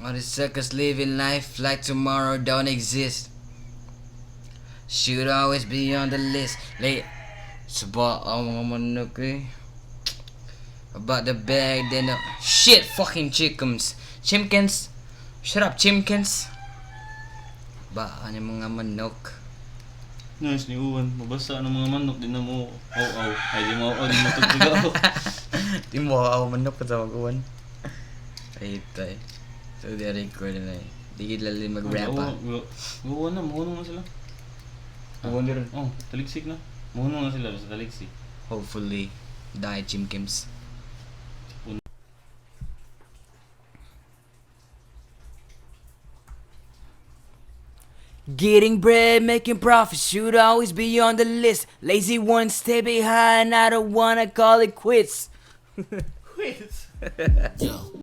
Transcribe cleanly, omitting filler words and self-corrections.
All the suckers living life like tomorrow don't exist. Should always be on the list. Late. Sabah ang mga manok eh. About the bag, then shit, fucking chickens. Chimkins. Shut up, chimkins. Ba, ano yung mga manok? Nice ni Uwan. Mabasa ng mga manok. Di na mo. Aw. Ay, di mo. Di mo tagtaga. Di mo ako manok ka sa mag-uwan. Ay, tay. So, di record na eh. Di kilala mag-rap ah. Uwan na. Mahunong na sila. Uwan din. Oh, taligsik na. Mahunong na sila sa taligsik. Hopefully, die chimkims. Getting bread, making profit should always be on the list. Lazy ones stay behind, I don't wanna call it quits. Quits. Yo.